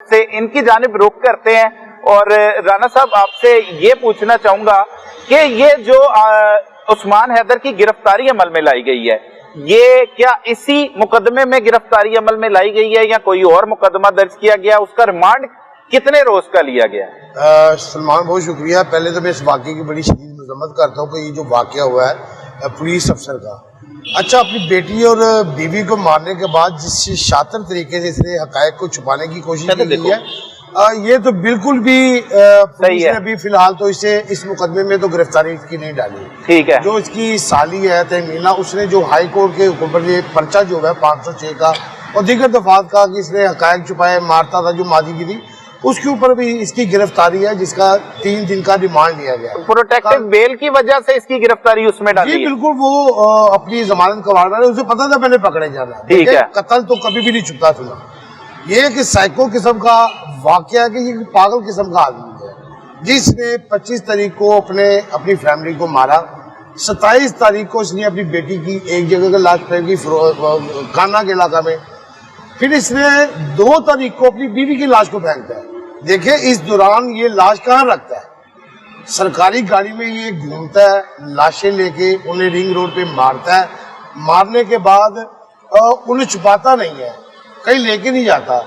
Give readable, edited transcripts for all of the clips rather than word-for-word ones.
سے ان کی جانب رخ کرتے ہیں اور رانا صاحب آپ سے یہ پوچھنا چاہوں گا کہ یہ جو عثمان حیدر کی گرفتاری عمل میں لائی گئی ہے، یہ کیا اسی مقدمے میں گرفتاری عمل میں لائی گئی ہے یا کوئی اور مقدمہ درج کیا گیا؟ اس کا ریمانڈ کتنے روز کا لیا گیا؟ سلمان بہت شکریہ. پہلے تو میں اس واقعے کی بڑی شدید مذمت کرتا ہوں کہ یہ جو واقعہ ہوا ہے پولیس افسر کا، اچھا اپنی بیٹی اور بیوی کو مارنے کے بعد جس شاطر طریقے سے اس نے حقائق کو چھپانے کی کوشش کی ہے، یہ تو بالکل بھی پولیس نے ابھی فی الحال تو اسے اس مقدمے میں تو گرفتاری کی نہیں ڈالی. ٹھیک ہے. جو اس کی سالی ہے تہمینا، اس نے جو ہائی کورٹ کے حکم پر یہ پرچہ جو ہے 506 کا اور دیگر دفعات کا کہ اس نے حقائق چھپائے، مارتا تھا جو ماضی کی تھی، اس کے اوپر بھی اس کی گرفتاری ہے جس کا 3 دن کا ریمانڈ لیا گیا. پروٹیکٹیو بیل کی وجہ سے اس کی گرفتاری اس میں ڈالی ہے؟ جی بالکل، وہ اپنی ضمانت کروا رہا ہے، اسے پتا تھا پہلے پکڑے جانا ہے. قتل تو کبھی بھی نہیں چھپتا سنا. یہ کہ سائیکو قسم کا واقعہ ہے کہ یہ پاگل قسم کا آدمی ہے جس نے 25 تاریخ کو اپنی فیملی کو مارا، 27 تاریخ کو اس نے اپنی بیٹی کی ایک جگہ کا لاش پھینکی کانا کے علاقہ میں، پھر اس نے 2 تاریخ کو اپنی بیوی کی لاش کو پھینکتا ہے. دیکھیں اس دوران یہ لاش کہاں رکھتا ہے؟ سرکاری گاڑی میں یہ گھومتا ہے لاشیں لے کے، انہیں رنگ روڈ پہ مارتا ہے. مارنے کے بعد انہیں چھپاتا نہیں ہے، کہیں لے کے نہیں جاتا.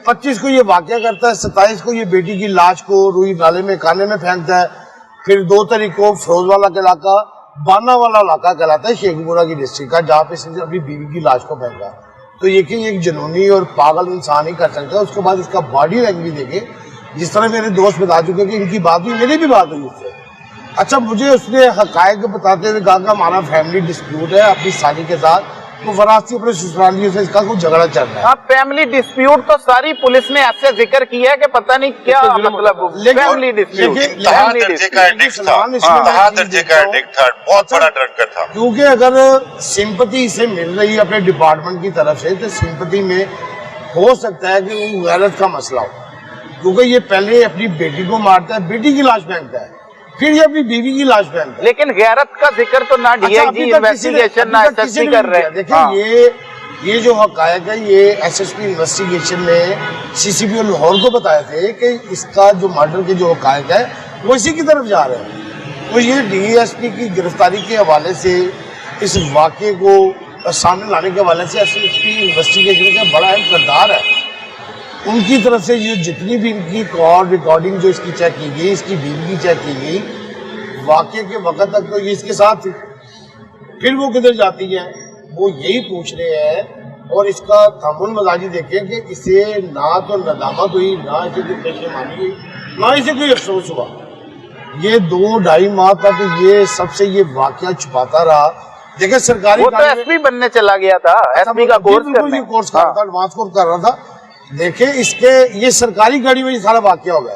25 کو یہ واقعہ کرتا ہے، 27 کو یہ بیٹی کی لاش کو روئی نالے میں کانے میں پھینکتا ہے. پھر 2 تاریخ کو فروز والا کے علاقہ، بانا والا علاقہ کہلاتا ہے شیخ پورہ کی ڈسٹرکٹ کا، جہاں پہ اس نے اپنی بیوی کی لاش کو پھینکا. تو یہ ایک جنونی اور پاگل انسان ہی کر سکتا ہے. اس کے بعد اس کا باڈی لینگویج دیکھے، جس طرح میرے دوست بتا چکے کہ ان کی بات ہوئی، میری بھی بات ہوئی اس سے. اچھا مجھے اس نے حقائق بتاتے ہوئے کہا کہ ہمارا فیملی ڈسپیوٹ ہے اپنی سالی کے ساتھ، وہ وراثتی اپنے سسرالیوں سے اس کا کوئی جھگڑا چل رہا ہے. فیملی ڈسپیوٹ تو ساری پولیس نے ایسے ذکر کیا ہے کہ پتہ نہیں کیا مطلب فیملی ڈسپیوٹ. بہت بڑا ڈرنکر تھا. کیونکہ اگر سمپتی سے مل رہی ہے اپنے ڈپارٹمنٹ کی طرف سے تو سمپتی میں ہو سکتا ہے کہ وہ غیرت کا مسئلہ ہو، کیونکہ یہ پہلے اپنی بیٹی کو مارتا ہے، بیٹی کی لاش پھینکتا ہے، پھر یہ اپنی بیوی کی لاش پھینکتا ہے. لیکن غیرت کا ذکر تو نہ ڈی آئی جی انویسٹیگیشن نہ ایس ایس پی کر رہے ہیں. دیکھیں یہ جو حقائق ہے یہ ایس ایس پی انویسٹیگیشن میں سی سی پی او لاہور کو بتایا تھے کہ اس کا جو مرڈر کے جو حقائق ہے وہ اسی کی طرف جا رہے ہیں. تو یہ ڈی ایس پی کی گرفتاری کے حوالے سے اس واقعے کو سامنے لانے کے حوالے سے ایس ایس پی انویسٹیگیشن کا بڑا اہم کردار ہے. ان کی طرف سے یہ جتنی بھی ان کی کال ریکارڈنگ جو اس کی چیک کی گئی، اس کی بیوی کی چیک کی گئی، واقعے کے وقت تک تو یہ اس کے ساتھ تھی. پھر وہ کدھر جاتی ہے وہ یہی پوچھ رہے ہیں. اور اس کا تحمل مزاجی دیکھیں کہ اسے نہ تو ندامت ہوئی، نہ اسے کوئی پشیمانی ہوئی، نہ اسے کوئی افسوس ہوا. یہ 2-2.5 ماہ تک یہ سب سے یہ واقعہ چھپاتا رہا. دیکھیں سرکاری وہ تو ایس پی بننے چلا گیا تھا، ایس پی کا کورس کرنے، کورس کر رہا تھا، ایڈوانس کورس کر رہا تھا. دیکھیں اس کے یہ سرکاری گاڑی میں یہ سارا واقعہ ہو گیا.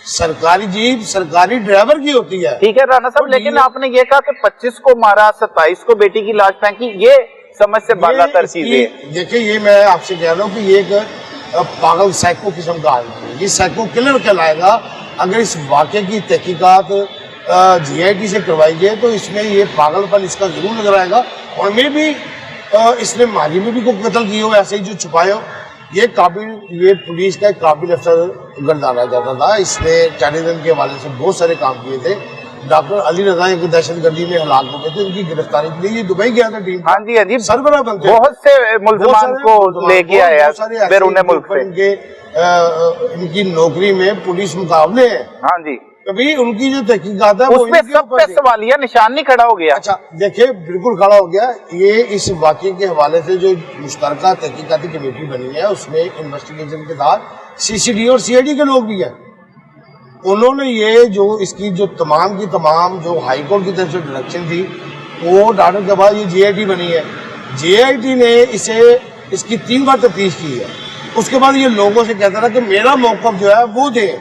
سرکاری جیپ سرکاری ڈرائیور کی ہوتی ہے. ٹھیک ہے رانا صاحب، لیکن آپ نے یہ کہا کہ 25 کو مارا، 27 کو بیٹی کی لاش پھینکی، یہ سمجھ سے بالا تر چیزیں. دیکھیں یہ میں آپ سے کہہ رہا ہوں کہ یہ ایک پاگل سائیکو قسم کا آدمی ہے. یہ سائیکو کلر کہلائے گا. اگر اس واقعے کی تحقیقات جی آئی ٹی سے کروائی جائے تو اس میں یہ پاگل پن اس کا ضرور نظر آئے گا. اور میں بھی اس نے ماضی میں بھی کوئی قتل کیے ہو ایسے ہی جو چھپائے ہو. یہ پولیس کا ایک قابل افسر گردانا جاتا تھا. اس نے ٹیررزم کے حوالے سے بہت سارے کام کیے تھے. ڈاکٹر علی رضا ایک دہشت گردی میں ہلاک ہو گئے تھے، ان کی گرفتاری کے لیے یہ دبئی گیا تھا ٹیم. ہاں جی ہاں جی، سربراہ بنتے بہت سے ملزمان کو لے کے آیا بیرون ملک سے. ان کی نوکری میں پولیس مقابلے ہیں. ہاں جی، کبھی ان کی جو تحقیقات ہے اس میں سب پہ سوالیہ نشان نہیں کھڑا ہو گیا. اچھا دیکھیں بالکل کھڑا ہو گیا. یہ اس واقعے کے حوالے سے جو مشترکہ تحقیقاتی کمیٹی بنی ہے اس میں انویسٹیگیشن کے ساتھ سی سی ڈی اور سی آئی ڈی کے لوگ بھی ہیں. انہوں نے یہ جو اس کی جو تمام کی تمام جو ہائی کورٹ کی طرف سے ڈائریکشن تھی وہ ڈاٹر کے بعد یہ جے آئی ٹی بنی ہے. جے آئی ٹی نے اس کی 3 بار تفتیش کی ہے. اس کے بعد یہ لوگوں سے کہتا تھا کہ میرا موقف جو ہے وہ دیں،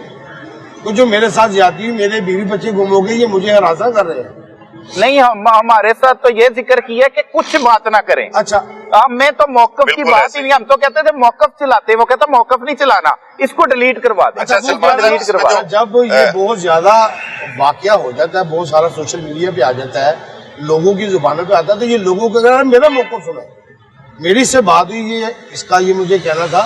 تو جو میرے ساتھ زیادتی ہوئی، میرے بیوی بچے گم ہو گئے، یہ مجھے ہراساں کر رہے ہیں. نہیں ہمارے ساتھ تو یہ ذکر کیا کہ کچھ بات نہ کریں. اچھا میں تو موقف کی بات ہی نہیں، ہم تو کہتے تھے موقف چلاتے، وہ کہتا موقف نہیں چلانا، اس کو ڈیلیٹ کروا دیں. جب یہ بہت زیادہ واقعہ ہو جاتا ہے، بہت سارا سوشل میڈیا پہ آ جاتا ہے، لوگوں کی زبانوں پہ آتا ہے، تو یہ لوگوں کو میرا موقف سنا، میری سے بات ہوئی، یہ اس کا یہ مجھے کہنا تھا